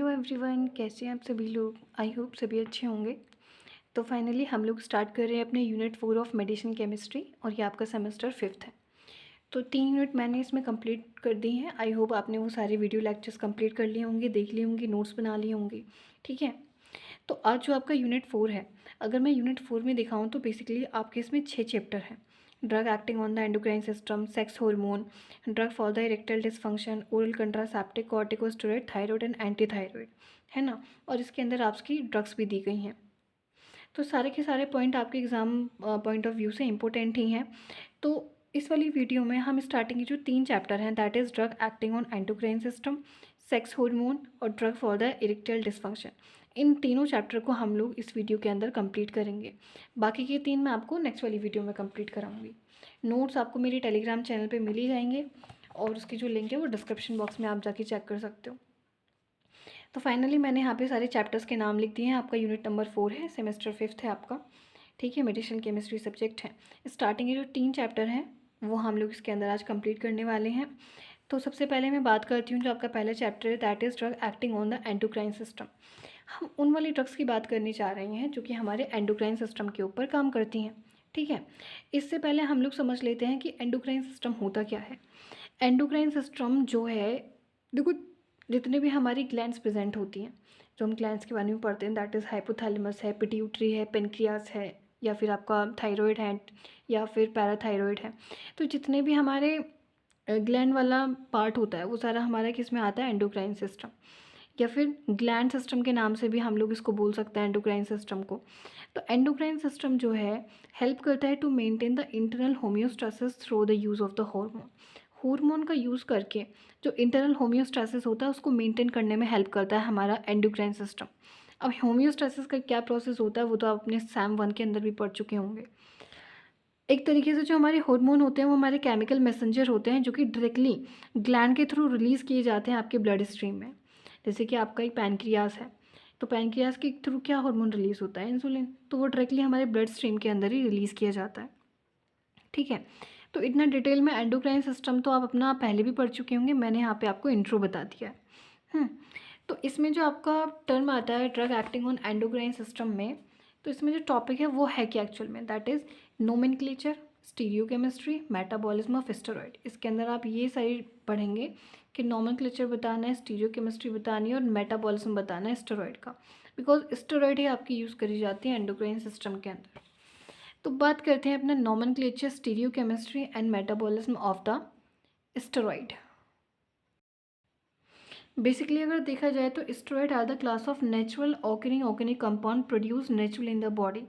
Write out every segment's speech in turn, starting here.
Hello everyone, कैसे हैं आप सभी लोग। आई होप सभी अच्छे होंगे। तो फाइनली हम लोग स्टार्ट कर रहे हैं अपने यूनिट 4 ऑफ मेडिसिन केमिस्ट्री और ये आपका सेमेस्टर 5th है। तो 3 यूनिट मैंने इसमें कंप्लीट कर दी हैं। आई होप आपने वो सारे वीडियो लेक्चर्स कंप्लीट कर लिए होंगे, देख लिए होंगे, नोट्स बना लिए होंगे। ठीक है। तो आज जो आपका यूनिट 4 है, अगर मैं यूनिट 4 में दिखाऊँ तो बेसिकली आपके इसमें 6 चैप्टर हैं। Drug acting on the endocrine system, sex hormone, drug for the erectile dysfunction, oral contraceptive, corticosteroid, thyroid and anti thyroid, है ना। और इसके अंदर आपकी ड्रग्स भी दी गई हैं। तो सारे के सारे पॉइंट आपके एग्ज़ाम पॉइंट ऑफ व्यू से इम्पोर्टेंट ही हैं। तो इस वाली वीडियो में हम स्टार्टिंग की जो 3 चैप्टर हैं, that is drug acting on endocrine system, sex hormone और drug for the erectile dysfunction, इन तीनों चैप्टर को हम लोग इस वीडियो के अंदर कंप्लीट करेंगे। बाकी के 3 मैं आपको नेक्स्ट वाली वीडियो में कंप्लीट कराऊंगी। नोट्स आपको मेरे टेलीग्राम चैनल पे मिल ही जाएंगे और उसकी जो लिंक है वो डिस्क्रिप्शन बॉक्स में आप जाके चेक कर सकते हो। तो फाइनली मैंने यहाँ पे सारे चैप्टर्स के नाम लिख दिए हैं। आपका यूनिट नंबर 4 है, सेमेस्टर 5th है आपका। ठीक है, मेडिसिनल केमिस्ट्री सब्जेक्ट है। स्टार्टिंग के जो 3 चैप्टर हैं वो हम लोग इसके अंदर आज कंप्लीट करने वाले हैं। तो सबसे पहले मैं बात करती हूँ जो आपका पहला चैप्टर है, that is drug acting on the endocrine system. हम उन वाली ड्रग्स की बात करने जा रहे हैं जो कि हमारे एंडोक्राइन सिस्टम के ऊपर काम करती हैं। ठीक है। इससे पहले हम लोग समझ लेते हैं कि एंडोक्राइन सिस्टम होता क्या है। एंडोक्राइन सिस्टम जो है, देखो, जितने भी हमारी ग्लैंड्स प्रेजेंट होती हैं, जो हम ग्लैंड्स के बारे में पढ़ते हैं, दैट इज़ हाइपोथैलेमस है, पिट्यूटरी है, पेनक्रियास है, या फिर आपका थायराइड है, या फिर पैराथायराइड है। तो जितने भी हमारे ग्लैंड वाला पार्ट होता है वो सारा हमारा किस में आता है, एंडोक्राइन सिस्टम, या फिर ग्लैंड सिस्टम के नाम से भी हम लोग इसको बोल सकते हैं एंडोक्राइन सिस्टम को। तो एंडोक्राइन सिस्टम जो है हेल्प करता है to maintain the internal homeostasis through the use of the hormone. Hormone का यूज़ करके जो इंटरनल होम्योस्टेसिस होता है उसको मेंटेन करने में हेल्प करता है हमारा एंडोक्राइन सिस्टम। अब होम्योस्टेसिस का क्या प्रोसेस होता है वो तो आप अपने सैम 1 के अंदर भी पढ़ चुके होंगे। एक तरीके से जो हमारे हार्मोन होते हैं वो हमारे केमिकल मैसेंजर होते हैं जो कि डायरेक्टली ग्लैंड के थ्रू रिलीज़ किए जाते हैं आपके ब्लड स्ट्रीम में। जैसे कि आपका एक पैनक्रियास है, तो पैनक्रियास के थ्रू क्या हार्मोन रिलीज़ होता है, इंसुलिन, तो वो डायरेक्टली हमारे ब्लड स्ट्रीम के अंदर ही रिलीज़ किया जाता है। ठीक है। तो इतना डिटेल में एंडोक्राइन सिस्टम तो आप अपना पहले भी पढ़ चुके होंगे, मैंने यहाँ पे आपको इंट्रो बता दिया है। तो इसमें जो आपका टर्म आता है drug acting on endocrine system में, तो इसमें जो टॉपिक है वो है क्या एक्चुअल में, that is nomenclature, stereochemistry, metabolism of steroid. इसके अंदर आप ये सारी पढ़ेंगे कि नोमेनक्लेचर बताना है, स्टीरियोकेमिस्ट्री बतानी है और मेटाबॉलिज्म बताना है स्टेरॉइड का, बिकॉज स्टेरॉइड ही आपकी यूज़ करी जाती है एंडोक्राइन सिस्टम के अंदर। तो बात करते हैं अपना nomenclature, stereochemistry and metabolism of the steroid. Basically अगर देखा जाए तो steroid are the class of natural organic organic compound produce naturally in the body.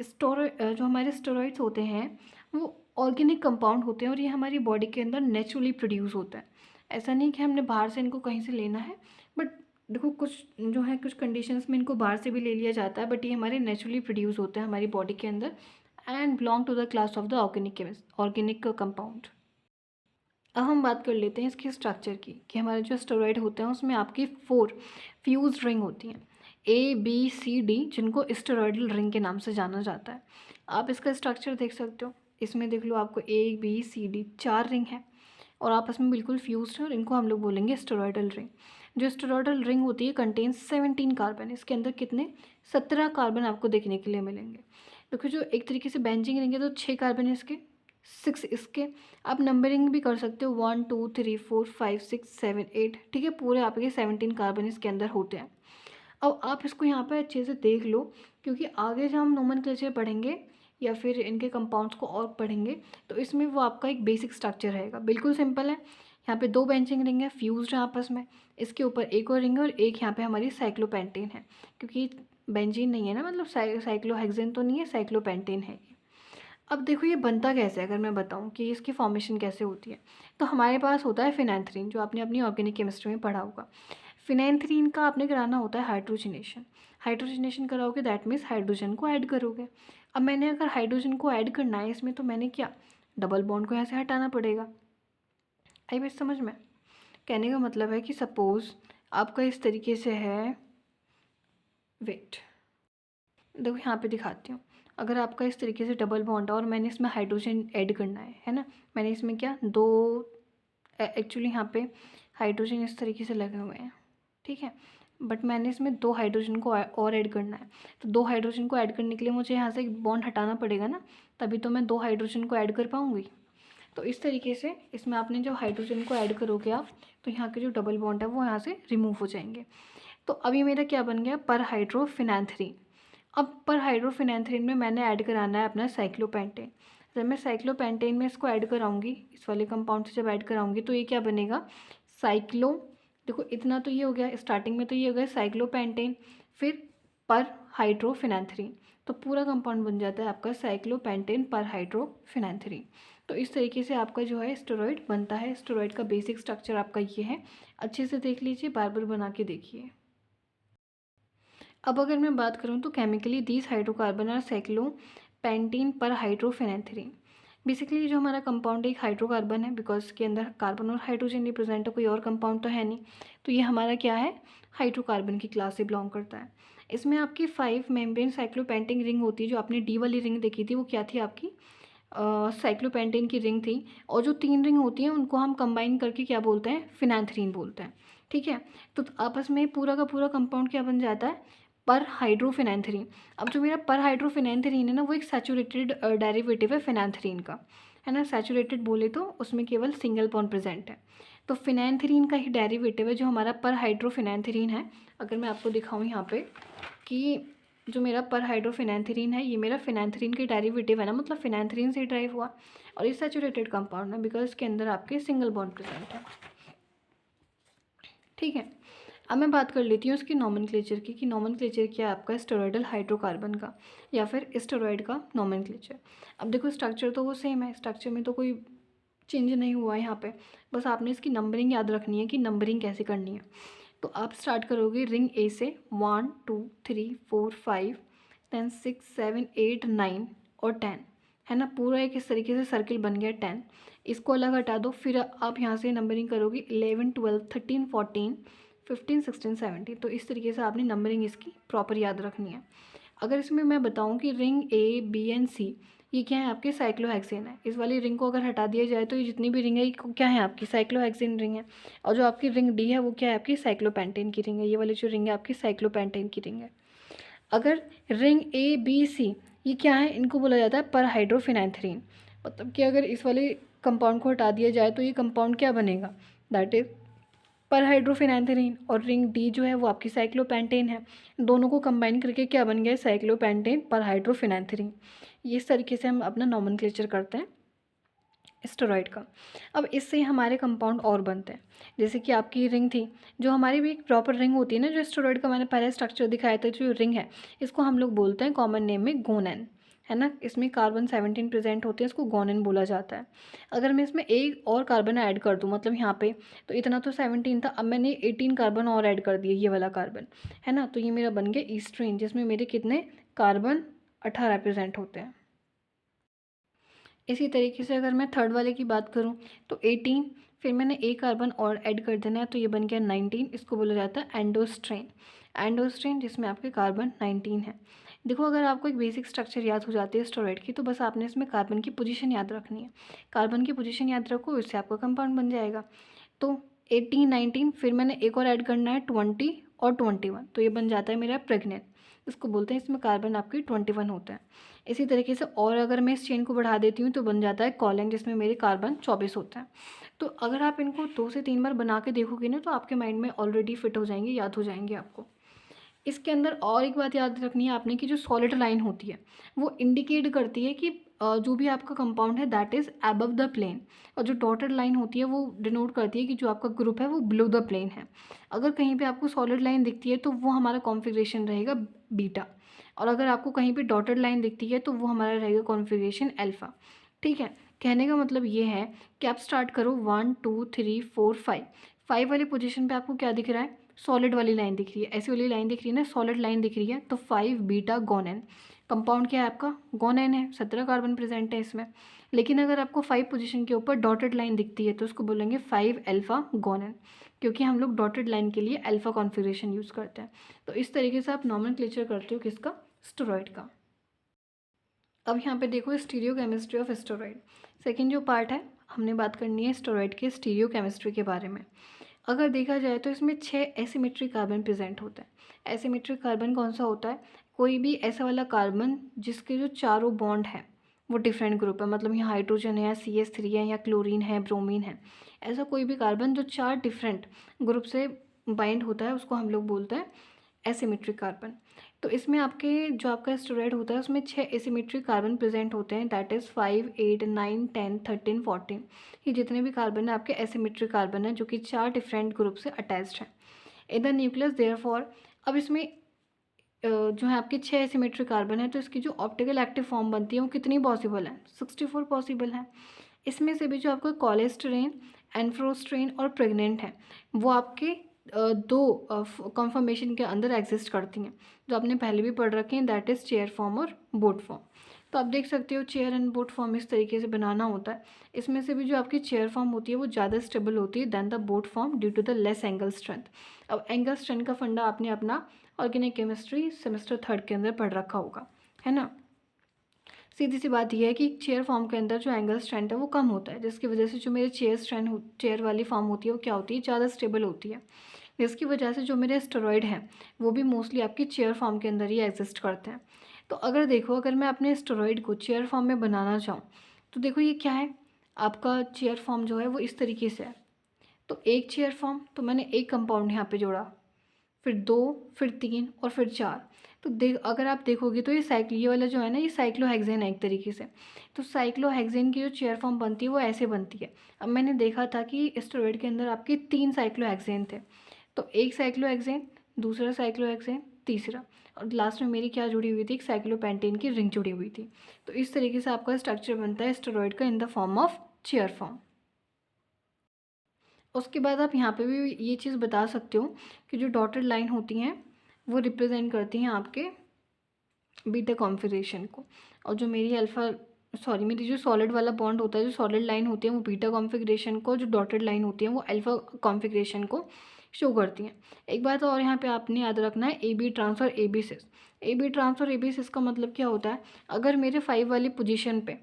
जो हमारे स्टेरॉइड्स होते हैं वो ऑर्गेनिक कंपाउंड होते हैं और ये हमारी बॉडी के अंदर नेचुरली प्रोड्यूस होता है। ऐसा नहीं कि हमने बाहर से इनको कहीं से लेना है, बट देखो कुछ जो है कुछ कंडीशंस में इनको बाहर से भी ले लिया जाता है, बट ये हमारे नेचुरली प्रोड्यूस होते हैं हमारी बॉडी के अंदर and belong to the class of the organic compound. अब हम बात कर लेते हैं इसके स्ट्रक्चर की, कि हमारे जो स्टेरॉइड होते हैं उसमें आपकी 4 फ्यूज रिंग होती हैं, ABCD, जिनको स्टेरॉइडल रिंग के नाम से जाना जाता है। आप इसका स्ट्रक्चर देख सकते हो, इसमें देख लो आपको ABCD 4 रिंग है और आपस में बिल्कुल फ्यूज्ड है और इनको हम लोग बोलेंगे स्टेरॉइडल रिंग। जो स्टेरॉइडल रिंग होती है कंटेन्स 17 कार्बन। इसके अंदर कितने, 17 कार्बन आपको देखने के लिए मिलेंगे। देखो जो एक तरीके से बेंजीन रिंग है तो 6 कार्बन है इसके, 6 इसके। आप नंबरिंग भी कर सकते हो 1 2 3 4 5 6 7 8, ठीक है, पूरे आपके 17 कार्बन इसके अंदर होते हैं। अब आप इसको यहाँ पे अच्छे से देख लो, क्योंकि आगे जब हम नोमेनक्लेचर पढ़ेंगे या फिर इनके कंपाउंड्स को और पढ़ेंगे तो इसमें वो आपका एक बेसिक स्ट्रक्चर रहेगा। बिल्कुल सिंपल है। यहाँ पे 2 बेंचिंग रिंग है, फ्यूज्ड है आपस में, इसके ऊपर एक और रिंग है और एक यहाँ पे हमारी साइक्लोपेंटेन है, क्योंकि बेंजीन नहीं है ना, मतलब साइक्लोहेक्सेन तो नहीं है, साइक्लोपेंटेन है। अब देखो ये बनता कैसे है, अगर मैं बताऊं कि इसकी फॉर्मेशन कैसे होती है, तो हमारे पास होता है फिनैंथ्रीन, जो आपने अपनी ऑर्गेनिक केमिस्ट्री में पढ़ा होगा। फिनैंथ्रीन का आपने कराना होता है हाइड्रोजनेशन। हाइड्रोजनेशन कराओगे दैट मीन्स हाइड्रोजन को ऐड करोगे। अब मैंने अगर हाइड्रोजन को ऐड करना है इसमें, तो मैंने क्या, डबल बॉन्ड को यहाँ से हटाना पड़ेगा। आई बात समझ में? कहने का मतलब है कि सपोज़ आपका इस तरीके से है, वेट, देखो यहाँ पे दिखाती हूँ। अगर आपका इस तरीके से डबल बॉन्ड है और मैंने इसमें हाइड्रोजन ऐड करना है ना, मैंने इसमें क्या, एक्चुअली यहाँ पे हाइड्रोजन इस तरीके से लगे हुए हैं, ठीक है। बट मैंने इसमें 2 हाइड्रोजन को और ऐड करना है। तो 2 हाइड्रोजन को ऐड करने के लिए मुझे यहाँ से एक बॉन्ड हटाना पड़ेगा ना, तभी तो मैं 2 हाइड्रोजन को ऐड कर पाऊँगी। तो इस तरीके से इसमें आपने जो हाइड्रोजन को ऐड करोगे आप, तो यहाँ के जो डबल बॉन्ड है वो यहाँ से रिमूव हो जाएंगे। तो अब ये मेरा क्या बन गया, पर हाइड्रोफिनैंथ्रीन। अब पर हाइड्रोफिनैंथ्रीन में मैंने ऐड कराना है अपना साइक्लोपेंटेन। जब मैं साइक्लोपेंटेन में इसको ऐड कराऊंगी, इस वाले कंपाउंड से जब ऐड कराऊंगी, तो ये क्या बनेगा, साइक्लो, देखो इतना तो ये हो गया स्टार्टिंग में, तो ये हो गया साइक्लोपेंटेन, फिर पर हाइड्रोफिनैंथ्रीन, तो पूरा कंपाउंड बन जाता है आपका साइक्लोपेंटेन पर हाइड्रोफिनैंथ्रीन। तो इस तरीके से आपका जो है स्टेरॉइड बनता है। स्टेरॉइड का बेसिक स्ट्रक्चर आपका ये है, अच्छे से देख लीजिए, बार बार बना के देखिए। अब अगर मैं बात करूँ तो chemically these hydrocarbon are cyclopentene per hydrophenanthrene. Basically जो हमारा कंपाउंड एक हाइड्रोकार्बन है, बिकॉज इसके अंदर कार्बन और हाइड्रोजन नहीं प्रेजेंट है, कोई और कंपाउंड तो है नहीं, तो ये हमारा क्या है, हाइड्रोकार्बन की क्लास से बिलोंग करता है। इसमें आपकी 5 मेम्ब्रेन साइक्लोपेंटिंग रिंग होती है। जो आपने डी वाली रिंग देखी थी वो क्या थी आपकी, साइक्लोपेंटेन की रिंग थी। और जो 3 रिंग होती हैं उनको हम कंबाइन करके क्या बोलते हैं, फिनैंथ्रीन बोलते हैं। ठीक है, तो आपस में पूरा का पूरा कंपाउंड क्या बन जाता है, पर हाइड्रोफिनैंथ्रीन। अब जो मेरा पर हाइड्रोफिनैंथ्रीन है ना, वो एक सैचुरेटेड डेरिवेटिव है फिनैंथ्रीन का, है ना। सैचुरेटेड बोले तो उसमें केवल सिंगल बॉन्ड प्रेजेंट है, तो फिनैंथ्रीन का ही डेरिवेटिव है जो हमारा पर हाइड्रोफिनैंथ्रीन है। अगर मैं आपको दिखाऊँ यहाँ पे कि जो मेरा पर हाइड्रोफिनैंथ्रीन है, ये मेरा फिनैंथ्रीन के डेरिवेटिव है ना, मतलब फिनैंथ्रीन से ड्राइव हुआ, और ये सैचुरेटेड कंपाउंड है बिकॉज इसके अंदर आपके सिंगल बॉन्ड प्रेजेंट है। ठीक है, अब मैं बात कर लेती हूँ इसकी नॉमेनक्लेचर की, कि नॉमेनक्लेचर क्या है आपका स्टेरॉयडल हाइड्रोकार्बन का, या फिर स्टेरॉयड का नॉमेनक्लेचर। अब देखो स्ट्रक्चर तो वो सेम है, स्ट्रक्चर में तो कोई चेंज नहीं हुआ है यहाँ पे, बस आपने इसकी नंबरिंग याद रखनी है कि नंबरिंग कैसे करनी है। तो आप स्टार्ट करोगे रिंग ए से 1 2 3 4 5 देन 6 7 8 9 और 10, है ना। पूरा एक इस तरीके से सर्किल बन गया 10। इसको अलग हटा दो, फिर आप यहाँ से नंबरिंग करोगे 11 12 13 14 15 16 17। तो इस तरीके से आपने नंबरिंग इसकी प्रॉपर याद रखनी है। अगर इसमें मैं बताऊँ कि रिंग ए बी एंड सी ये क्या है, आपके साइक्लोहेक्सेन है। इस वाली रिंग को अगर हटा दिया जाए तो ये जितनी भी रिंग है ये क्या है, आपकी साइक्लोहेक्सेन रिंग है। और जो आपकी रिंग डी है वो क्या है, आपकी साइक्लोपेंटेन की रिंग है। ये वाली जो रिंग है आपकी साइक्लोपेंटेन की रिंग है। अगर रिंग ए बी सी ये क्या है, इनको बोला जाता है पर हाइड्रोफिनैंथ्रीन। मतलब कि अगर इस वाले कंपाउंड को हटा दिया जाए तो ये कंपाउंड क्या बनेगा, दैट इज पर हाइड्रोफिनैंथ्रीन। और रिंग डी जो है वो आपकी साइक्लोपेंटेन है। दोनों को कंबाइन करके क्या बन गया, साइक्लोपेंटेन पर हाइड्रोफिनैंथ्रीन। ये इस तरीके से हम अपना नॉमेनक्लेचर करते हैं स्टेरॉइड का। अब इससे हमारे कंपाउंड और बनते हैं, जैसे कि आपकी रिंग थी, जो हमारी भी एक प्रॉपर रिंग होती है ना, जो स्टेरॉइड का मैंने पहले स्ट्रक्चर दिखाया था, जो रिंग है इसको हम लोग बोलते हैं कॉमन नेम में गोनेन, है ना। इसमें कार्बन 17 प्रेजेंट होते हैं, इसको गोनेन बोला जाता है। अगर मैं इसमें एक और कार्बन ऐड कर दूँ, मतलब यहाँ पे तो इतना तो 17 था, अब मैंने 18 कार्बन और ऐड कर दिए, ये वाला कार्बन, है ना। तो ये मेरा बन गया ईस्ट्रीन, जिसमें मेरे कितने कार्बन 18 प्रेजेंट होते हैं। इसी तरीके से अगर मैं थर्ड वाले की बात करूँ तो 18, फिर मैंने एक कार्बन और ऐड कर देना है, तो ये बन गया 19। इसको बोला जाता है एंडोस्ट्रेन। एंडोस्ट्रेन जिसमें आपके कार्बन 19 है। देखो अगर आपको एक बेसिक स्ट्रक्चर याद हो जाती है स्टेरॉइड की, तो बस आपने इसमें कार्बन की पोजीशन याद रखनी है। कार्बन की पोजीशन याद रखो, इससे आपका कंपाउंड बन जाएगा। तो 18 19, फिर मैंने एक और ऐड करना है 20 और 21, तो ये बन जाता है मेरा प्रेग्नेंट। इसको बोलते हैं, इसमें कार्बन आपकी 21 होता है। इसी तरीके से और अगर मैं इस चेन को बढ़ा देती हूँ तो बन जाता है कॉलन, जिसमें मेरे कार्बन 24 होता है। तो अगर आप इनको 2 से 3 बार बना के देखोगे ना, तो आपके माइंड में ऑलरेडी फिट हो जाएंगे, याद हो जाएंगे आपको। इसके अंदर और एक बात याद रखनी है आपने, कि जो सॉलिड लाइन होती है वो इंडिकेट करती है कि जो भी आपका कंपाउंड है that is above the plane, और जो डॉटेड लाइन होती है वो डिनोट करती है कि जो आपका ग्रुप है वो बिलो द प्लेन है। अगर कहीं पे आपको सॉलिड लाइन दिखती है तो वो हमारा कॉन्फ़िगरेशन रहेगा बीटा, और अगर आपको कहीं पे डॉटेड लाइन दिखती है तो वो हमारा रहेगा कॉन्फ़िगरेशन अल्फ़ा। ठीक है, कहने का मतलब ये है कि आप स्टार्ट करो 1 2 3 4 5। 5 वाली पोजीशन पे आपको क्या दिख रहा है, सॉलिड वाली लाइन दिख रही है, ऐसी वाली लाइन दिख रही है ना, सॉलिड लाइन दिख रही है, तो 5 बीटा गोनेन। कंपाउंड क्या है आपका, गोनेन है, 17 कार्बन प्रेजेंट है इसमें। लेकिन अगर आपको 5 पोजीशन के ऊपर डॉटेड लाइन दिखती है तो उसको बोलेंगे 5 अल्फा गोनेन, क्योंकि हम लोग डॉटेड लाइन के लिए अल्फा कॉन्फ़िगरेशन यूज़ करते हैं। तो इस तरीके से आप नॉमेनक्लेचर करते हो किसका, स्टेरॉइड का। अब यहाँ पे देखो stereo chemistry of steroid. Second जो पार्ट है, हमने बात करनी है स्टेरॉइड के स्टीरियो केमिस्ट्री के बारे में। अगर देखा जाए तो इसमें 6 एसिमेट्रिक कार्बन प्रेजेंट होता है। एसिमेट्रिक कार्बन कौन सा होता है? कोई भी ऐसा वाला कार्बन जिसके जो चारों बॉन्ड हैं वो डिफरेंट ग्रुप है, मतलब यहाँ हाइड्रोजन है या CH3 है या क्लोरीन है, ब्रोमीन है, ऐसा कोई भी कार्बन जो 4 डिफरेंट ग्रुप से बाइंड होता है उसको हम लोग बोलते हैं एसिमेट्रिक कार्बन। तो इसमें आपके जो आपका एस्टेरॉयड होता है उसमें 6 एसिमेट्रिक कार्बन प्रेजेंट होते हैं, दैट इज़ 5, 8, 9, 10, 13, 14। ये जितने भी कार्बन है आपके एसिमेट्रिक कार्बन है जो कि 4 डिफरेंट ग्रुप से अटैच्ड हैं इन द न्यूक्लियस। देयरफॉर अब इसमें जो है आपके 6 एसिमेट्रिक कार्बन है तो इसकी जो ऑप्टिकल एक्टिव फॉर्म बनती है वो कितनी पॉसिबल है? 64 पॉसिबल है। इसमें से भी जो आपका कोलेस्टेरेन, एन्फ्रोस्ट्रेन और प्रेग्नेंट है वो आपके दो कन्फर्मेशन के अंदर एग्जिस्ट करती हैं जो आपने पहले भी पढ़ रखे हैं, दैट इज़ चेयर फॉर्म और बोट फॉर्म। तो आप देख सकते हो चेयर एंड बोट फॉर्म इस तरीके से बनाना होता है। इसमें से भी जो आपकी चेयर फॉर्म होती है वो ज़्यादा स्टेबल होती है than the boat form due to the less angle strength. अब एंगल स्ट्रेंथ का फंडा आपने अपना ऑर्गेनिक केमिस्ट्री सेमेस्टर 3 के अंदर पढ़ रखा होगा, है ना। सीधी सी बात यह है कि चेयर फॉर्म के अंदर जो एंगल स्ट्रेंथ है वो कम होता है, जिसकी वजह से जो मेरे चेयर वाली फॉर्म होती है वो क्या होती है? ज़्यादा स्टेबल होती है, जिसकी वजह से जो मेरे एस्टेरॉयड हैं वो भी मोस्टली आपकी चेयर फॉर्म के अंदर ही एग्जिस्ट करते हैं। तो अगर देखो, अगर मैं अपने एस्टेरॉयड को चेयर फॉर्म में बनाना चाहूँ तो देखो ये क्या है, आपका चेयर फॉर्म जो है वो इस तरीके से है। तो एक चेयर फॉर्म, तो मैंने एक कंपाउंड यहाँ पे जोड़ा, फिर 2, फिर 3 और फिर 4। तो अगर आप देखोगे तो ये वाला जो है ना ये साइक्लोहेक्सेन है एक तरीके से। तो साइक्लोहेक्सेन की जो चेयर फॉर्म बनती है वो ऐसे बनती है। अब मैंने देखा था कि एस्टेरॉयड के अंदर आपके 3 साइक्लोहेक्सेन थे, तो एक साइक्लोहेक्सेन, दूसरा साइक्लोहेक्सेन, तीसरा, और लास्ट में मेरी क्या जुड़ी हुई थी? एक साइक्लोपेंटेन की रिंग जुड़ी हुई थी। तो इस तरीके से आपका स्ट्रक्चर बनता है एस्टेरॉयड का in the form of chair form. उसके बाद आप यहाँ पे भी ये चीज़ बता सकते हो कि जो डॉटेड लाइन होती हैं वो रिप्रेजेंट करती हैं आपके बीटा कॉन्फिगरेशन को, और जो मेरी मेरी जो सॉलिड वाला बॉन्ड होता है, जो सॉलिड लाइन होती है वो बीटा कॉन्फिगरेशन को, जो डॉटेड लाइन होती है वो अल्फा कॉन्फिगरेशन को शो करती हैं। एक बात और यहाँ पे आपने याद रखना है, AB ट्रांस और AB सिस। AB ट्रांस और AB सिस का मतलब क्या होता है? अगर मेरे 5 वाली पोजीशन पे,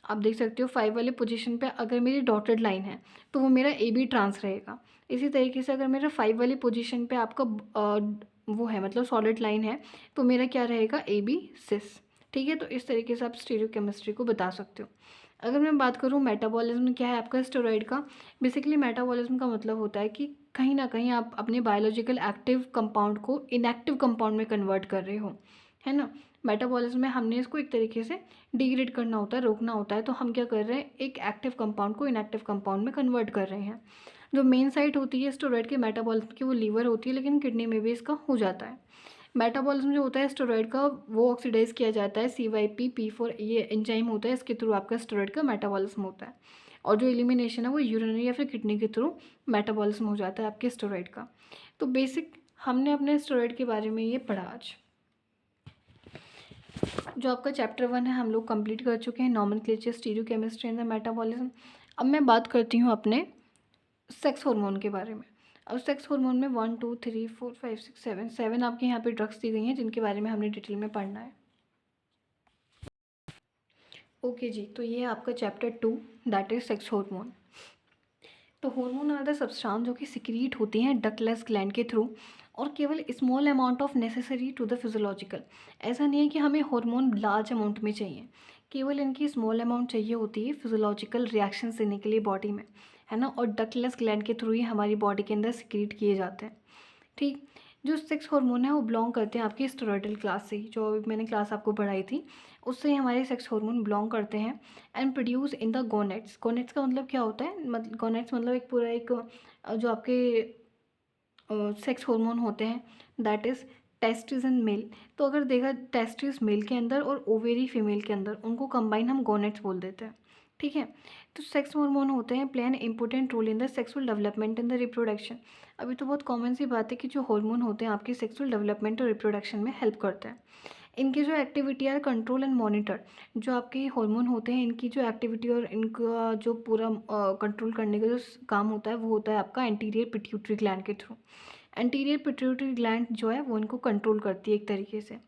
आप देख सकते हो 5 वाली पोजीशन पे अगर मेरी डॉटेड लाइन है तो वो मेरा AB ट्रांस रहेगा। इसी तरीके से अगर मेरा 5 वाली पोजीशन पे आपका वो है, मतलब सॉलिड लाइन है, तो मेरा क्या रहेगा? AB सिस। ठीक है, तो इस तरीके से आप स्टीरियोकेमिस्ट्री को बता सकते हो। अगर मैं बात करूँ मेटाबॉलिज्म क्या है आपका स्टेरॉयड का, बेसिकली मेटाबॉलिज्म का मतलब होता है कि कहीं ना कहीं आप अपने बायोलॉजिकल एक्टिव कंपाउंड को इनएक्टिव कंपाउंड में कन्वर्ट कर रहे हो, है ना। मेटाबॉलिज्म में हमने इसको एक तरीके से डिग्रेड करना होता है, रोकना होता है, तो हम क्या कर रहे हैं? एक एक्टिव कंपाउंड को इनएक्टिव कंपाउंड में कन्वर्ट कर रहे हैं। जो मेन साइट होती है स्टेरॉयड के मेटाबॉलिज्म की वो लीवर होती है, लेकिन किडनी में भी इसका हो जाता है। मेटाबॉलिज्म जो होता है स्टेरॉयड का वो ऑक्सीडाइज किया जाता है, CYP P4 ये एंजाइम होता है, इसके थ्रू आपका स्टेरॉयड का मेटाबॉलिज्म होता है। और जो एलिमिनेशन है वो यूरिनरी या फिर किडनी के थ्रू मेटाबॉलिज्म हो जाता है आपके स्टेरॉयड का। तो बेसिक हमने अपने स्टेरॉयड के बारे में ये पढ़ा आज। जो आपका चैप्टर 1 है हम लोग कंप्लीट कर चुके हैं, nomenclature, stereochemistry and the metabolism. अब मैं बात करती हूँ अपने सेक्स हार्मोन के बारे में। अब सेक्स हार्मोन में 1, 2, 3, 4, 5, 6, 7 आपके यहाँ पे ड्रग्स दी गई हैं जिनके बारे में हमने डिटेल में पढ़ना है। ओके जी, तो ये है आपका chapter 2, that is sex hormone. तो हार्मोन आर द सब्सटेंस जो कि सिक्रीट होती हैं डक्टलेस ग्लैंड के थ्रू, और केवल small amount of necessary to the physiological. ऐसा नहीं है कि हमें हार्मोन लार्ज अमाउंट में चाहिए, केवल इनकी स्मॉल अमाउंट चाहिए होती है फिजियोलॉजिकल रिएक्शन देने के लिए बॉडी में, है ना। और डक्टलेस ग्लैंड के थ्रू ही हमारी बॉडी के अंदर सिक्रीट किए जाते हैं। ठीक, जो सेक्स हार्मोन है वो बिलोंग करते हैं आपकी स्टेरॉयडल क्लास से ही, जो अभी मैंने क्लास आपको पढ़ाई थी उससे ही हमारे सेक्स हार्मोन बिलोंग करते हैं। And produce in the gonads. Gonads का मतलब क्या होता है? मतलब गोनेट्स मतलब एक पूरा एक जो आपके सेक्स हार्मोन होते हैं, that is testis in male. तो अगर देखा टेस्टिस मेल के अंदर और ओवेरी फीमेल के अंदर, उनको कंबाइन हम गोनेट्स बोल देते हैं। ठीक है, तो सेक्स हार्मोन होते हैं play an important role in the sexual development in the reproduction. अभी तो बहुत कॉमन सी बात है कि जो हार्मोन होते हैं आपके सेक्सुअल डेवलपमेंट और रिप्रोडक्शन में हेल्प करते हैं। इनकी जो एक्टिविटी है कंट्रोल एंड मॉनिटर, जो आपके हार्मोन होते हैं इनकी जो एक्टिविटी और इनका जो पूरा कंट्रोल करने का जो काम होता है वो होता है आपका एंटीरियर पिट्यूटरी ग्लैंड के थ्रू। एंटीरियर पिट्यूटरी ग्लैंड जो है वो इनको कंट्रोल करती है एक तरीके से।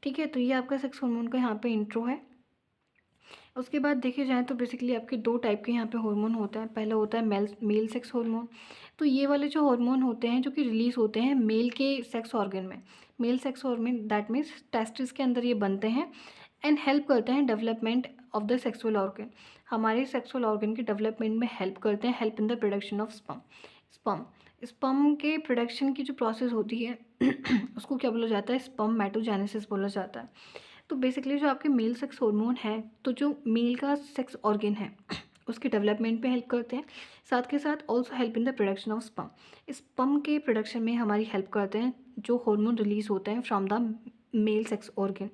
ठीक है, तो ये आपका सेक्स हार्मोन का यहाँ पे इंट्रो है। उसके बाद देखे जाए तो बेसिकली आपके 2 टाइप के यहाँ पे हार्मोन होता है। पहला होता है मेल सेक्स हार्मोन। तो ये वाले जो हार्मोन होते हैं जो कि रिलीज़ होते हैं मेल के सेक्स ऑर्गन में, male sex organ that means testis के अंदर ये बनते हैं एंड हेल्प करते हैं development of the sexual organ, हमारे सेक्सुअल ऑर्गन के डेवलपमेंट में हेल्प करते हैं, help in the production of sperm. Sperm sperm के प्रोडक्शन की जो प्रोसेस होती है उसको क्या बोला जाता है, स्पर्मेटोजेनेसिस बोला जाता है। तो बेसिकली जो आपके मेल सेक्स हार्मोन है, तो जो मेल का सेक्स ऑर्गन है उसके डेवलपमेंट पे हेल्प करते हैं, साथ के साथ also help in the production of sperm. Sperm के प्रोडक्शन में हमारी हेल्प करते हैं जो हार्मोन रिलीज होते हैं from the male sex organ.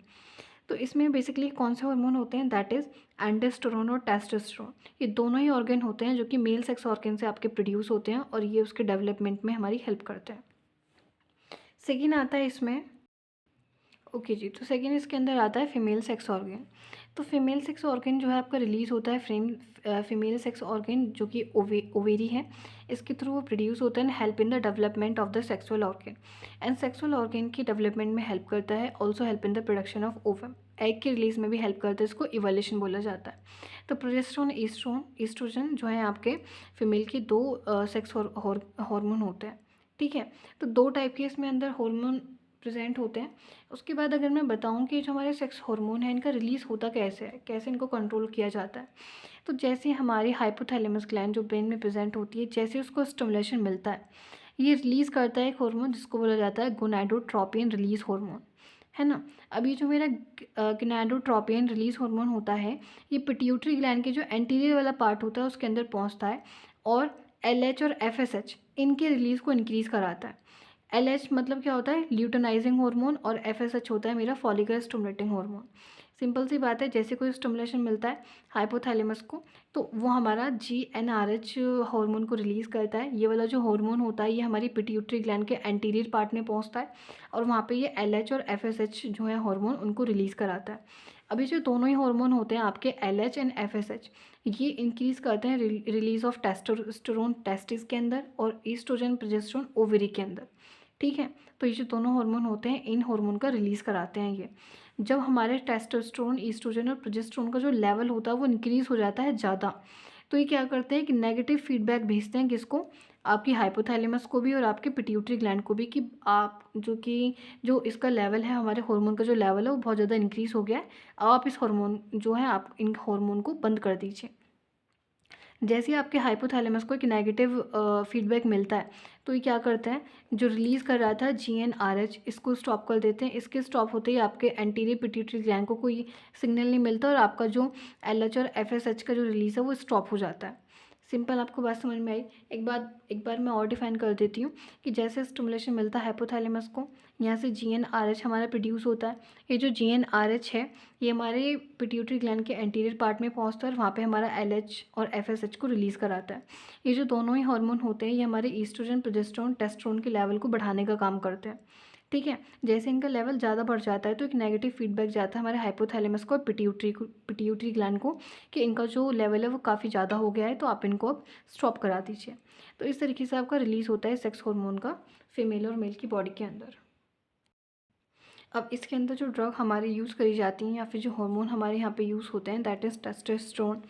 तो इसमें बेसिकली कौन से हार्मोन होते हैं, दैट इज़ एंटेस्टेरोन और टेस्टोस्टेरोन। ये दोनों ही ऑर्गन होते हैं जो कि मेल सेक्स ऑर्गन से आपके प्रोड्यूस होते हैं और ये उसके डेवलपमेंट में हमारी हेल्प करते हैं। सेकेंड आता है इसमें, ओके जी, तो सेकेंड इसके अंदर आता है फीमेल सेक्स ऑर्गन। तो फीमेल सेक्स ऑर्गन जो है आपका रिलीज़ होता है फीमेल सेक्स ऑर्गन जो कि ओवेरी है, इसके थ्रू वो प्रोड्यूस होता है and help in the development of the sexual organ, and sexual organ की डेवलपमेंट में हेल्प करता है, also help in the production of ovum, egg के रिलीज में भी हेल्प करता है, इसको इवोल्यूशन बोला जाता है। तो प्रोजेस्टेरोन ईस्ट्रोजन जो है आपके फीमेल के दो सेक्स हार्मोन होते हैं, ठीक है। तो दो टाइप के इसमें अंदर हार्मोन प्रेजेंट होते हैं। उसके बाद अगर मैं बताऊं कि जो हमारे सेक्स हार्मोन है इनका रिलीज़ होता कैसे है, कैसे इनको कंट्रोल किया जाता है, तो जैसे हमारी हाइपोथैलेमस ग्लैंड जो ब्रेन में प्रेजेंट होती है, जैसे उसको स्टिमुलेशन मिलता है ये रिलीज़ करता है एक हार्मोन जिसको बोला जाता है गोनाडोट्रोपिन रिलीज हार्मोन, है ना। अब ये जो मेरा गोनाडोट्रोपिन रिलीज हार्मोन होता है ये पिट्यूटरी ग्लैंड के जो एंटीरियर वाला पार्ट होता है उसके अंदर पहुंचता है और LH और FSH इनके रिलीज़ को इंक्रीज़ कराता है। LH मतलब क्या होता है, ल्यूटेनाइजिंग हार्मोन, और FSH होता है मेरा फॉलिकल स्टिमुलेटिंग हार्मोन। सिंपल सी बात है, जैसे कोई स्टिमुलेशन मिलता है हाइपोथैलेमस को तो वो हमारा GnRH हार्मोन को रिलीज़ करता है। ये वाला जो हार्मोन होता है ये हमारी पिट्यूटरी ग्लैंड के एंटीरियर पार्ट में पहुंचता है और वहाँ पे ये LH और FSH जो है हार्मोन उनको रिलीज़ कराता है। अभी जो दोनों ही हार्मोन होते हैं आपके LH एंड FSH ये इंक्रीज़ करते हैं रिलीज ऑफ टेस्टोस्टेरोन टेस्टिस के अंदर और ईस्ट्रोजन प्रोजेस्टेरोन ओवरी के अंदर, ठीक है। तो ये जो दोनों हार्मोन होते हैं इन हार्मोन का रिलीज़ कराते हैं ये। जब हमारे टेस्टोस्टेरोन ईस्ट्रोजन और प्रोजेस्टेरोन का जो लेवल होता है वो इंक्रीज़ हो जाता है ज़्यादा, तो ये क्या करते हैं कि नेगेटिव फीडबैक भेजते हैं किसको, आपकी हाइपोथैलेमस को भी और आपके पिट्यूटरी ग्लैंड को भी, कि आप जो इसका लेवल है हमारे हार्मोन का जो लेवल है वो बहुत ज़्यादा इंक्रीज़ हो गया है, आप इस हार्मोन जो है आप इन हार्मोन को बंद कर दीजिए। जैसे ही आपके हाइपोथैलेमस को एक नेगेटिव फीडबैक मिलता है तो ये क्या करते हैं, जो रिलीज़ कर रहा था GnRH इसको स्टॉप कर देते हैं। इसके स्टॉप होते ही आपके एंटीरियर पिट्यूटरी ग्लैंड को कोई सिग्नल नहीं मिलता और आपका जो LH और FSH का जो रिलीज़ है वो स्टॉप हो जाता है। सिंपल, आपको बात समझ में आई। एक बार मैं और डिफाइन कर देती हूँ कि जैसे स्टिमुलेशन मिलता है हाइपोथैलेमस को, यहाँ से GnRH हमारा प्रोड्यूस होता है। ये जो GnRH है ये हमारे पिट्यूटरी ग्लैंड के एंटीरियर पार्ट में पहुँचता है और वहाँ पे हमारा LH और FSH को रिलीज़ कराता है। ये जो दोनों ही हार्मोन होते हैं ये हमारे ईस्ट्रोजन प्रोजेस्टेरोन टेस्टोस्टेरोन के लेवल को बढ़ाने का काम करते हैं, ठीक है। जैसे इनका लेवल ज़्यादा बढ़ जाता है तो एक नेगेटिव फीडबैक जाता है हमारे हाइपोथैलेमस को और पिट्यूटरी ग्लैंड को कि इनका जो लेवल है वो काफ़ी ज़्यादा हो गया है तो आप इनको अब स्टॉप करा दीजिए। तो इस तरीके से आपका रिलीज़ होता है सेक्स हार्मोन का फीमेल और मेल की बॉडी के अंदर। अब इसके अंदर जो ड्रग हमारी यूज़ करी जाती हैं या फिर जो हार्मोन हमारे यहाँ पे यूज़ होते हैं दैट इज़ टेस्टोस्टेरोन,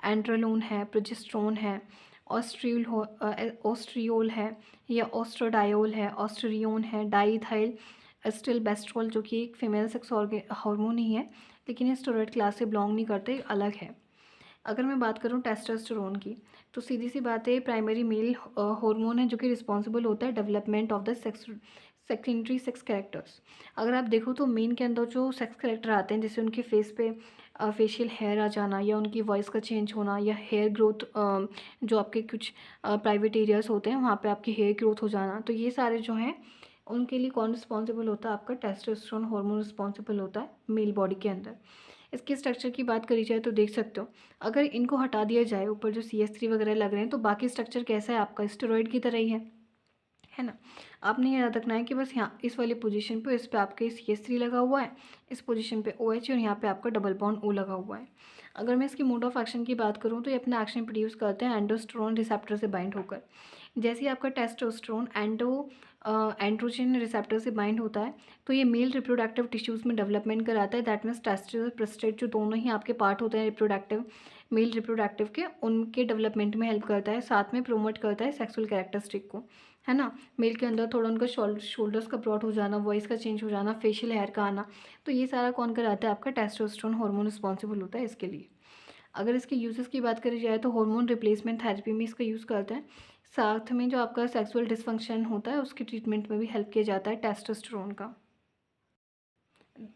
एंड्रोलोन है, प्रोजेस्टेरोन है, ऑस्ट्रियोल है या ऑस्ट्रोडायोल है, ऑस्ट्रियोन है, डाइथाइल एस्टिलबेस्ट्रॉल जो कि एक फीमेल सेक्स हार्मोन ही है लेकिन ये स्टेरॉइड क्लास से बिलोंग नहीं करते, अलग है। अगर मैं बात करूँ टेस्टोस्टेरोन की तो सीधी सी बात है प्राइमरी मेल हार्मोन है जो कि रिस्पॉन्सिबल होता है development of the secondary sex characters. अगर आप देखो तो मेन के अंदर जो सेक्स कैरेक्टर आते हैं जैसे उनके फेस पे फेशियल हेयर आ जाना या उनकी वॉइस का चेंज होना या हेयर ग्रोथ, जो आपके कुछ प्राइवेट एरियाज़ होते हैं वहाँ पे आपकी हेयर ग्रोथ हो जाना, तो ये सारे जो हैं उनके लिए कौन रिस्पॉन्सिबल होता है, आपका टेस्टोस्टेरोन हार्मोन रिस्पॉन्सिबल होता है मेल बॉडी के अंदर। इसके स्ट्रक्चर की बात करी जाए तो देख सकते हो अगर इनको हटा दिया जाए ऊपर जो CH3 वगैरह लग रहे हैं तो बाकी स्ट्रक्चर कैसा है आपका स्टेरॉइड की तरह ही है ना। आपने ये याद रखना है कि बस यहाँ इस वाली पोजीशन पे इस पे आपके CH3 लगा हुआ है, इस पोजीशन पे OH और यहाँ पे आपका डबल बॉन्ड O लगा हुआ है। अगर मैं इसकी मोड ऑफ एक्शन की बात करूँ तो ये अपना एक्शन प्रोड्यूस करते हैं एंडोस्टेरोन रिसेप्टर से बाइंड होकर। जैसे ही आपका टेस्टोस्टेरोन एंड्रोजन रिसेप्टर से बाइंड होता है तो ये मेल रिप्रोडक्टिव टिश्यूज़ में डेवलपमेंट कराता है। दैट मीन्स टेस्टिस और प्रोस्टेट जो दोनों ही आपके पार्ट होते हैं रिप्रोडक्टिव, मेल रिप्रोडक्टिव के, उनके डेवलपमेंट में हेल्प करता है। साथ में प्रोमोट करता है सेक्सुअल कैरेक्टरिस्टिक को, है ना। मेल के अंदर थोड़ा उनका शोल्डर्स का ब्रॉड हो जाना, वॉइस का चेंज हो जाना, फेशियल हेयर का आना, तो ये सारा कौन कराता है? आपका टेस्टोस्टेरोन हार्मोन रिस्पॉन्सिबल होता है इसके लिए। अगर इसके यूजेस की बात करी जाए तो हार्मोन रिप्लेसमेंट थेरेपी में इसका यूज़ करते हैं। साथ में जो आपका सेक्सुअल डिसफंक्शन होता है उसके ट्रीटमेंट में भी हेल्प किया जाता है टेस्टोस्टेरोन का।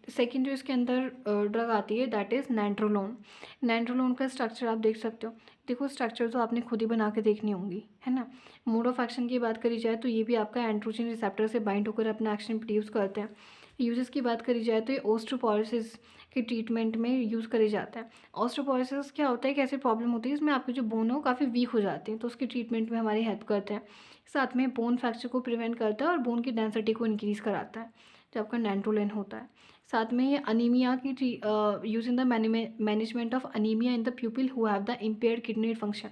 सेकेंड जो इसके अंदर ड्रग आती है दैट इज़ नैंड्रोलोन। नैंड्रोलोन का स्ट्रक्चर आप देख सकते हो। देखो स्ट्रक्चर तो आपने खुद ही बना के देखनी होंगी, है ना। मोड ऑफ एक्शन की बात करी जाए तो ये भी आपका एंड्रोजन रिसेप्टर से बाइंड होकर अपना एक्शन प्रोड्यूस करते हैं। यूजेस की बात करी जाए तो ये ओस्टियोपोरोसिस के ट्रीटमेंट में यूज़ करे जाता है। ओस्टियोपोरोसिस क्या होता है, एक ऐसी प्रॉब्लम होती है इसमें आपके जो बोन है वो काफ़ी वीक हो जाते हैं, तो उसके ट्रीटमेंट में हमारी हेल्प करते हैं। साथ में बोन फ्रैक्चर को प्रिवेंट करता है और बोन की डेंसिटी को इंक्रीज़ कराता है जो आपका नैंड्रोलोन होता है। साथ में ये अनीमिया की use in the management of anaemia in the people who have the impaired kidney function.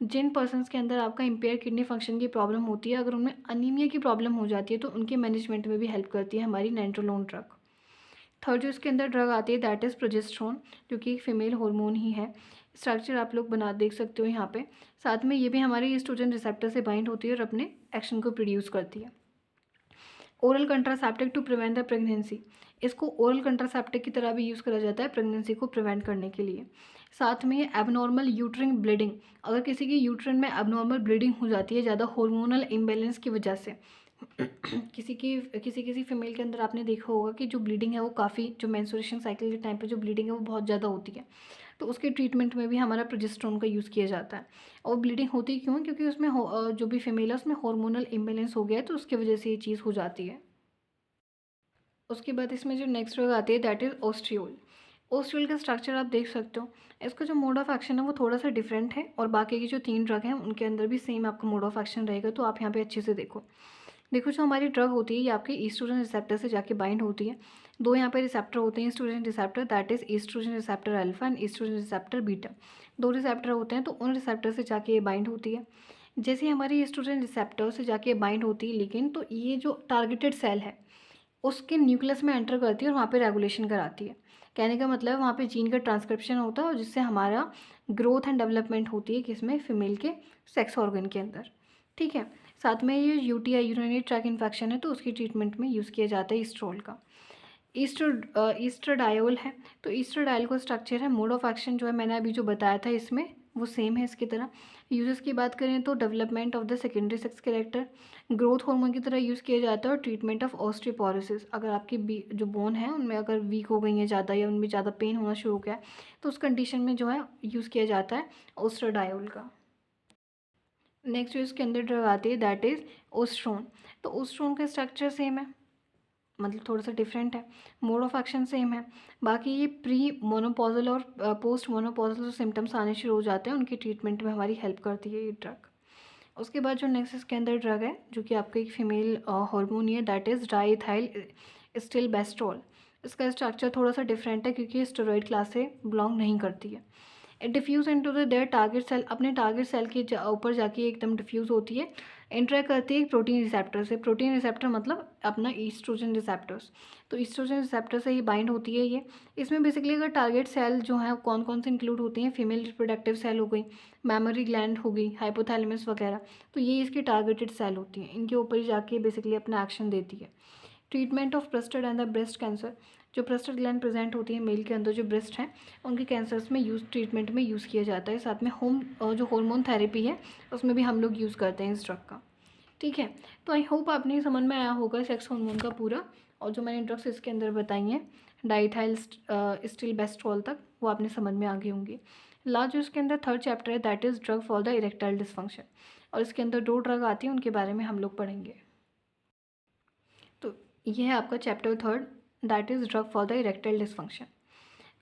जिन पर्सन्स के अंदर आपका इम्पेयर किडनी फंक्शन की प्रॉब्लम होती है, अगर उनमें अनीमिया की प्रॉब्लम हो जाती है तो उनके मैनेजमेंट में भी हेल्प करती है हमारी नैंड्रोलोन ड्रग। थर्ड जो इसके अंदर ड्रग आती है दैट इज़ प्रोजेस्टेरोन, जो कि एक फीमेल हार्मोन ही है। स्ट्रक्चर आप लोग बना देख सकते हो यहाँ पे। साथ में ये भी हमारे ईस्ट्रोजन रिसेप्टर से बाइंड होती है और अपने एक्शन को प्रोड्यूस करती है। Oral contraceptive to prevent the pregnancy, इसको ओरल कंट्रासेप्टिव की तरह भी यूज़ करा जाता है प्रेगनेंसी को प्रिवेंट करने के लिए। साथ में एबनॉर्मल यूट्रिन ब्लीडिंग, अगर किसी की यूट्रिन में एबनॉर्मल ब्लीडिंग हो जाती है ज़्यादा हार्मोनल इम्बैलेंस की वजह से किसी फीमेल के अंदर आपने देखा होगा कि जो ब्लीडिंग है वो काफ़ी, जो मेंस्ट्रुएशन साइकिल के टाइम पे जो ब्लीडिंग है वो बहुत ज़्यादा होती है, तो उसके ट्रीटमेंट में भी हमारा प्रोजेस्टेरोन का यूज़ किया जाता है। और ब्लीडिंग होती क्यों है? क्योंकि उसमें जो भी फीमेल है उसमें हार्मोनल इम्बैलेंस हो गया है, तो उसकी वजह से ये चीज़ हो जाती है। उसके बाद इसमें जो नेक्स्ट ड्रग आती है दैट इज़ ओस्ट्रियोल। ओस्ट्रियोल का स्ट्रक्चर आप देख सकते हो। इसका जो मोड ऑफ एक्शन है वो थोड़ा सा डिफरेंट है और बाकी की जो 3 ड्रग हैं उनके अंदर भी सेम आपका मोड ऑफ एक्शन रहेगा, तो आप यहाँ पे अच्छे से देखो। देखो जो हमारी ड्रग होती है ये आपके ईस्ट्रोजन रिसेप्टर से जाके बाइंड होती है। 2 यहाँ पे रिसेप्टर होते हैं oestrogen receptor, that is oestrogen receptor alpha and oestrogen receptor beta. 2 receptor होते हैं, तो उन रिसेप्टर से जाके ये बाइंड होती है। जैसे हमारी ईस्ट्रोजन रिसेप्टर से जाके बाइंड होती है, लेकिन तो ये जो टारगेटेड सेल है उसके न्यूक्लियस में एंटर करती है और वहाँ पे रेगुलेशन कराती है। कहने का मतलब है वहाँ पे जीन का ट्रांसक्रिप्शन होता है और जिससे हमारा ग्रोथ एंड डेवलपमेंट होती है किसमें? फीमेल के सेक्स ऑर्गन के अंदर, ठीक है। साथ में ये यूटीआई यूरिनरी ट्रैक इन्फेक्शन है तो उसकी ट्रीटमेंट में यूज़ किया जाता है ईस्ट्रोल का। ईस्ट्राडायोल है, तो ईस्ट्राडायोल का स्ट्रक्चर है, मोड ऑफ एक्शन जो है मैंने अभी जो बताया था इसमें वो सेम है इसकी तरह। यूजेस की बात करें तो development of the secondary sex character, growth hormone की तरह यूज़ किया जाता है और ट्रीटमेंट ऑफ ऑस्टियोपोरोसिस, अगर आपकी जो बोन है उनमें अगर वीक हो गई है ज़्यादा या उनमें ज़्यादा पेन होना शुरू हो गया है तो उस कंडीशन में जो है यूज़ किया जाता है ओस्ट्राडायोल का। नेक्स्ट जो इसके अंदर ड्रग आती है दैट इज़ ओस्ट्रोन। तो ओस्ट्रोन का स्ट्रक्चर सेम है, मतलब थोड़ा सा डिफरेंट है, मोड ऑफ एक्शन सेम है। बाकी ये प्री मोनोपॉजल और पोस्ट मोनोपॉजल जो सिम्टम्स आने शुरू हो जाते हैं उनकी ट्रीटमेंट में हमारी हेल्प करती है ये ड्रग। उसके बाद जो नेक्स्ट इसके अंदर ड्रग है जो कि आपका एक फीमेल हार्मोन है दैट इज़ डाईइथाइल स्टिलबेस्ट्रॉल। इसका स्ट्रक्चर थोड़ा सा डिफरेंट है क्योंकि स्टेरॉइड क्लास से बिलोंग नहीं करती है। Diffuse into the their target cell, अपने टारगेट सेल के ऊपर जाके एकदम डिफ्यूज़ होती है, इंटरेक्ट करती है प्रोटीन रिसेप्टर से। प्रोटीन रिसेप्टर मतलब अपना ईस्ट्रोजन रिसेप्टर्स, तो ईस्ट्रोजन रिसेप्टर से ही बाइंड होती है ये। इसमें बेसिकली अगर टारगेट सेल जो है कौन कौन से इंक्लूड होते हैं, फीमेल रिप्रोडक्टिव सेल हो गई, मेमोरी ग्लैंड हो गई, हाइपोथैलेमस वगैरह, तो ये इसकी टारगेटेड सेल होती हैं, इनके ऊपर ही जाके बेसिकली अपना एक्शन देती है। Treatment of prostate and the breast cancer, जो प्रोस्टेट ग्लैंड प्रेजेंट होती है मेल के अंदर जो ब्रेस्ट हैं उनके कैंसर्स में ट्रीटमेंट में यूज़ किया जाता है। साथ में जो हार्मोन थेरेपी है उसमें भी हम लोग यूज़ करते हैं इस ड्रग का, ठीक है। तो आई होप आपने समझ में आया होगा सेक्स हार्मोन का पूरा, और जो मैंने ड्रग्स इसके अंदर बताई हैं डाईइथाइल स्टिलबेस्ट्रॉल तक वो आपने समझ में आ गई होंगी। लास्ट जो इसके अंदर थर्ड चैप्टर है that is drug for the erectile dysfunction, और इसके अंदर 2 ड्रग आती हैं उनके बारे में हम लोग पढ़ेंगे। तो ये है आपका chapter third that is drug for the erectile dysfunction.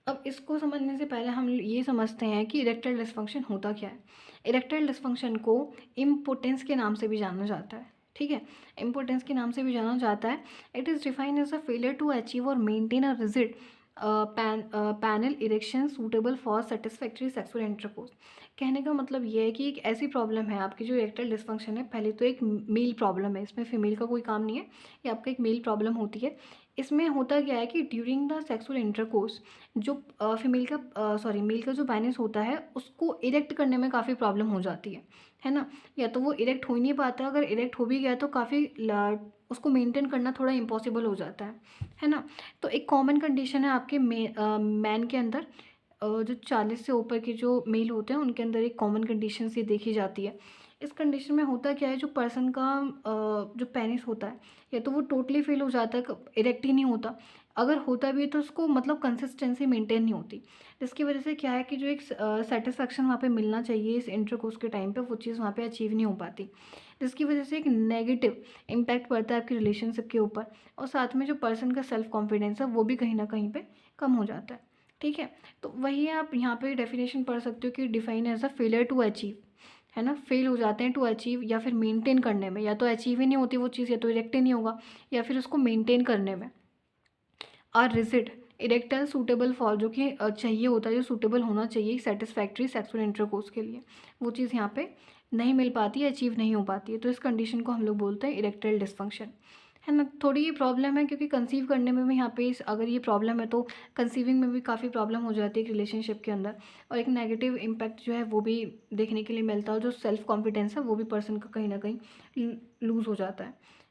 अब इसको समझने से पहले हम ये समझते हैं कि इरेक्टाइल डिसफंक्शन होता क्या है। इरेक्टाइल डिसफंक्शन को इम्पोटेंस के नाम से भी जाना जाता है, ठीक है। इम्पोटेंस के नाम से भी जाना जाता है। It is defined as a failure to achieve or maintain a rigid penile erection suitable for satisfactory sexual intercourse. कहने का मतलब ये है कि एक ऐसी प्रॉब्लम है आपकी जो इरेक्टाइल डिस्फंक्शन है, पहले तो एक मेल प्रॉब्लम है, इसमें फीमेल का कोई काम नहीं है, ये आपका एक मेल प्रॉब्लम होती है। इसमें होता क्या है कि ड्यूरिंग द सेक्सुअल इंटरकोर्स जो फीमेल का सॉरी मेल का जो पेनिस होता है उसको इरेक्ट करने में काफ़ी प्रॉब्लम हो जाती है ना। या तो वो इरेक्ट हो ही नहीं पाता, अगर इरेक्ट हो भी गया तो काफ़ी उसको मेंटेन करना थोड़ा इम्पॉसिबल हो जाता है ना। तो एक कॉमन कंडीशन है आपके मैन के अंदर, जो 40 से ऊपर के जो मेल होते हैं उनके अंदर एक कॉमन कंडीशन सी देखी जाती है। इस कंडीशन में होता क्या है, जो पर्सन का जो पेनिस होता है या तो वो टोटली फेल हो जाता है, इरेक्ट ही नहीं होता, अगर होता भी है तो उसको मतलब कंसिस्टेंसी मेंटेन नहीं होती, जिसकी वजह से क्या है कि जो एक सेटिस्फैक्शन वहाँ पे मिलना चाहिए इस इंटरकोर्स के टाइम पे वो चीज़ वहाँ पे अचीव नहीं हो पाती, जिसकी वजह से एक नेगेटिव इम्पैक्ट पड़ता है आपकी रिलेशनशिप के ऊपर, और साथ में जो पर्सन का सेल्फ कॉन्फिडेंस है वो भी कहीं ना कहीं पे कम हो जाता है। ठीक है, तो वही आप यहाँ पे डेफिनेशन पढ़ सकते हो कि define as a failure to achieve, है ना। फेल हो जाते हैं टू अचीव या फिर मेंटेन करने में, या तो अचीव ही नहीं होती वो चीज़, या तो इरेक्ट ही नहीं होगा, या फिर उसको मेंटेन करने में। Are rigid erectile suitable for, जो कि चाहिए होता है, जो सूटेबल होना चाहिए सेटिस्फैक्ट्री सेक्सुअल इंटरकोर्स के लिए, वो चीज़ यहाँ पे नहीं मिल पाती है, अचीव नहीं हो पाती है, तो इस कंडीशन को हम लोग बोलते हैं इरेक्टाइल डिस्फंक्शन, है ना। थोड़ी ये प्रॉब्लम है क्योंकि कंसीव करने में भी यहाँ पे अगर ये प्रॉब्लम है तो कंसीविंग में भी काफ़ी प्रॉब्लम हो जाती है एक रिलेशनशिप के अंदर, और एक नेगेटिव इम्पैक्ट जो है वो भी देखने के लिए मिलता है, और जो सेल्फ कॉन्फिडेंस है वो भी पर्सन का कहीं ना कहीं लूज़ हो जाता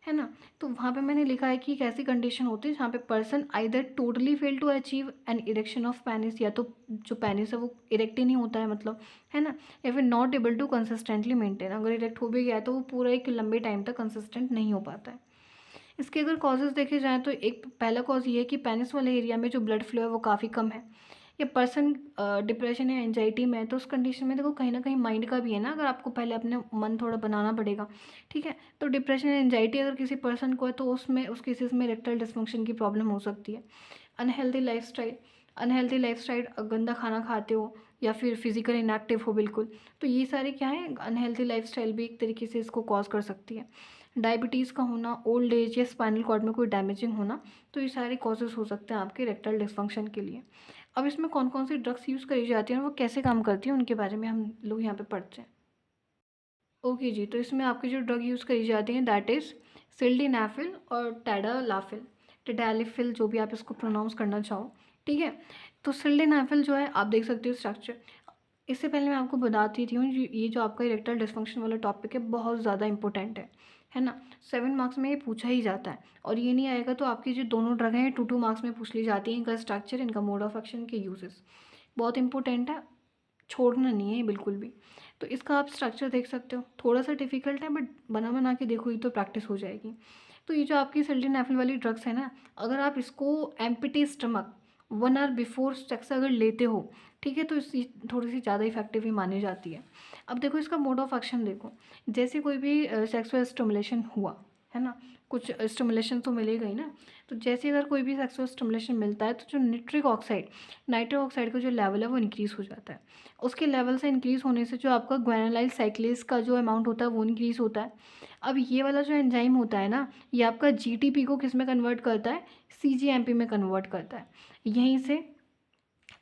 है ना। तो वहाँ पे मैंने लिखा है कि एक ऐसी कंडीशन होती है जहाँ पे person either totally fail to achieve an erection of penis, या तो जो पेनिस है वो इरेक्ट ही नहीं होता है मतलब, है ना, या फिर not able to consistently maintain, अगर इरेक्ट हो भी गया तो वो पूरा एक लंबे टाइम तक कंसिस्टेंट नहीं हो पाता है। इसके अगर कॉजेज़ देखे जाएँ तो एक पहला कॉज ये है कि पेनिस वाले एरिया में जो ब्लड फ्लो है वो काफ़ी कम है, या पर्सन डिप्रेशन या एंजाइटी में है, तो उस कंडीशन में देखो कहीं ना कहीं माइंड का भी है ना, अगर आपको पहले अपने मन थोड़ा बनाना पड़ेगा। ठीक है, तो डिप्रेशन एंजाइटी अगर किसी पर्सन को है तो उसमें उस केसेस में इरेक्टाइल डिस्फंक्शन की प्रॉब्लम हो सकती है। अनहेल्दी लाइफस्टाइल, अनहेल्दी लाइफस्टाइल, गंदा खाना खाते हो या फिर फिजिकल इनएक्टिव हो बिल्कुल, तो ये सारे क्या है, अनहेल्दी लाइफस्टाइल भी एक तरीके से इसको कॉज कर सकती है। डायबिटीज़ का होना, ओल्ड एज या स्पाइनल कॉर्ड में कोई डैमेजिंग होना, तो ये सारे कॉजेज़ हो सकते हैं आपके इरेक्टाइल डिस्फंक्शन के लिए। अब इसमें कौन कौन सी ड्रग्स यूज़ करी जाती हैं और वो कैसे काम करती हैं उनके बारे में हम लोग यहाँ पे पढ़ते हैं। ओके जी, तो इसमें आपकी जो ड्रग यूज़ करी जाती हैं दैट इज़ सिल्डेनाफिल और टैडालाफिल, टेडालिफिल, जो भी आप इसको प्रोनाउंस करना चाहो। ठीक है, तो सिल्डेनाफिल जो है आप देख सकते हो स्ट्रक्चर, इससे पहले मैं आपको बताती थी हूँ, ये जो आपका इरेक्टाइल डिस्फंक्शन वाला टॉपिक है बहुत ज़्यादा इंपॉर्टेंट है ना। 7 मार्क्स में ये पूछा ही जाता है, और ये नहीं आएगा तो आपकी जो दोनों ड्रग हैं 2 मार्क्स में पूछ ली जाती हैं, इनका स्ट्रक्चर, इनका मोड ऑफ एक्शन, के यूजेस, बहुत इंपॉर्टेंट है, छोड़ना नहीं है ये बिल्कुल भी। तो इसका आप स्ट्रक्चर देख सकते हो, थोड़ा सा डिफिकल्ट है बट बना बना के देखोगी तो प्रैक्टिस हो जाएगी। तो ये जो आपकी सिल्डेनाफिल वाली ड्रग्स है ना, अगर आप इसको empty stomach 1 hour before sex अगर लेते हो, ठीक है, तो इसकी थोड़ी सी ज़्यादा इफेक्टिव ही मानी जाती है। अब देखो इसका मोड ऑफ एक्शन देखो, जैसे कोई भी सेक्सुअल स्टिमुलेशन हुआ, है ना, कुछ स्टिमुलेशन तो मिलेगा ही ना, तो जैसे अगर कोई भी सेक्सुअल स्टिमुलेशन मिलता है तो जो नाइट्रिक ऑक्साइड का जो लेवल है वो इंक्रीज़ हो जाता है। उसके लेवल से इंक्रीज़ होने से जो आपका ग्वेनालाइल साइक्लेज का जो अमाउंट होता है वो इंक्रीज़ होता है। अब ये वाला जो एंजाइम होता है ना, ये आपका जीटीपी को किस में कन्वर्ट करता है, सीजीएमपी में कन्वर्ट करता है। यहीं से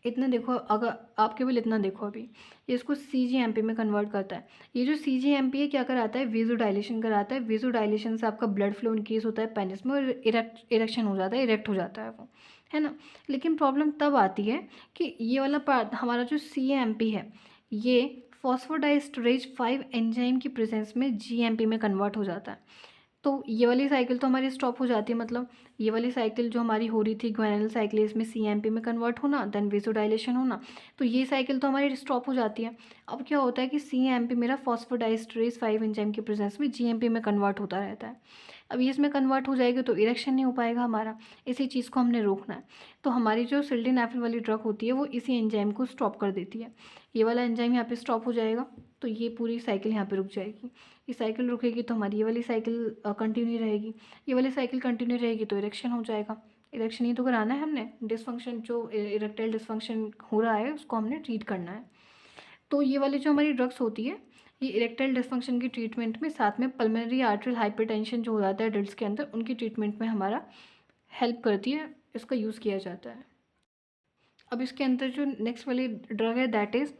इतना देखो, अगर आप केवल इतना देखो अभी, ये इसको सीजीएमपी में कन्वर्ट करता है। ये जो सीजीएमपी है क्या कराता है, वेज़ोडाइलेशन कराता है, वेज़ोडाइलेशन से आपका ब्लड फ्लो इंक्रीज़ होता है पेनिस में, और इरेक्शन हो जाता है, इरेक्ट हो जाता है वो, है ना। लेकिन प्रॉब्लम तब आती है कि ये वाला पार्ट हमारा जो सीएमपी है, ये फॉस्फोडाइस्टरेज 5 एंजाइम की प्रेजेंस में जीएमपी में कन्वर्ट हो जाता है। तो ये वाली साइकिल तो हमारी स्टॉप हो जाती है, मतलब ये वाली साइकिल जो हमारी हो रही थी ग्वेनल साइक्लेज में सीएमपी में कन्वर्ट होना, देन वेसोडाइलेशन होना, तो ये साइकिल तो हमारी स्टॉप हो जाती है। अब क्या होता है कि सीएमपी मेरा फॉस्फोडाइस्टरेज 5 एंजाइम की प्रेजेंस में जीएमपी में कन्वर्ट होता रहता है। अब ये इसमें कन्वर्ट हो जाएगी तो इरेक्शन नहीं हो पाएगा हमारा, इसी चीज़ को हमने रोकना है। तो हमारी जो सिल्डेनाफिल वाली ड्रग होती है वो इसी एंजाइम को स्टॉप कर देती है। ये वाला एंजाइम यहाँ पे स्टॉप हो जाएगा तो ये पूरी साइकिल यहाँ पे रुक जाएगी। ये साइकिल रुकेगी तो हमारी ये वाली साइकिल कंटिन्यू रहेगी, ये वाली साइकिल कंटिन्यू रहेगी तो इरेक्शन हो जाएगा। इरेक्शन ही तो कराना है हमने, डिसफंक्शन जो इरेक्टाइल डिसफंक्शन हो रहा है उसको हमने ट्रीट करना है। तो ये वाली जो हमारी ड्रग्स होती है, ये इरेक्टाइल डिसफंक्शन की ट्रीटमेंट में, साथ में पल्मोनरी आर्टरियल हाइपरटेंशन जो हो जाता है एडल्ट्स के अंदर, उनकी ट्रीटमेंट में हमारा हेल्प करती है, इसका यूज़ किया जाता है। अब इसके अंदर जो नेक्स्ट वाली ड्रग है दैट इज़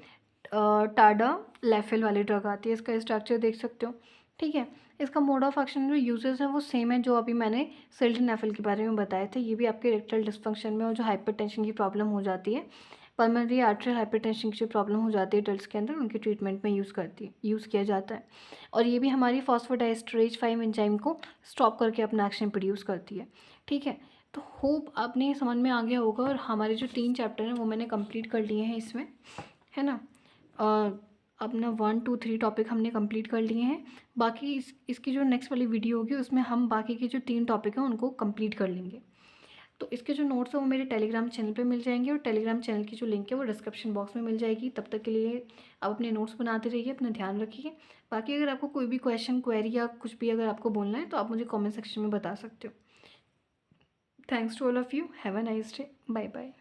टाडा लेफिल वाली ड्रग आती है। इसका स्ट्रक्चर देख सकते हो, ठीक है। इसका मोड ऑफ एक्शन जो यूजेस है वो सेम है जो अभी मैंने सिल्डेनाफिल के बारे में बताए थे। ये भी आपके इरेक्टाइल डिस्फंक्शन में और जो हाइपरटेंशन की प्रॉब्लम हो जाती है, पल्मोनरी आर्टरियल हाइपरटेंशन की जो प्रॉब्लम हो जाती है एडल्ट्स के अंदर, उनके ट्रीटमेंट में यूज़ किया जाता है। और ये भी हमारी फॉस्फोडाइस्टरेज 5 एंजाइम को स्टॉप करके अपना एक्शन प्रोड्यूस करती है, ठीक है। तो होप आपने समझ में आ गया होगा। और हमारे जो 3 चैप्टर हैं वो मैंने कंप्लीट कर लिए हैं इसमें, है ना। अपना 1 2 3 टॉपिक हमने कंप्लीट कर लिए हैं। बाकी इसकी जो नेक्स्ट वाली वीडियो होगी उसमें हम बाकी के जो 3 टॉपिक हैं उनको कंप्लीट कर लेंगे। तो इसके जो नोट्स हैं वो मेरे टेलीग्राम चैनल पे मिल जाएंगे और टेलीग्राम चैनल की जो लिंक है वो डिस्क्रिप्शन बॉक्स में मिल जाएगी। तब तक के लिए आप अपने नोट्स बनाते रहिए, अपना ध्यान रखिए। बाकी अगर आपको कोई भी क्वेश्चन क्वेरी या कुछ भी अगर आपको बोलना है तो आप मुझे कमेंट सेक्शन में बता सकते हो। Thanks to all of you, have a nice day, bye bye.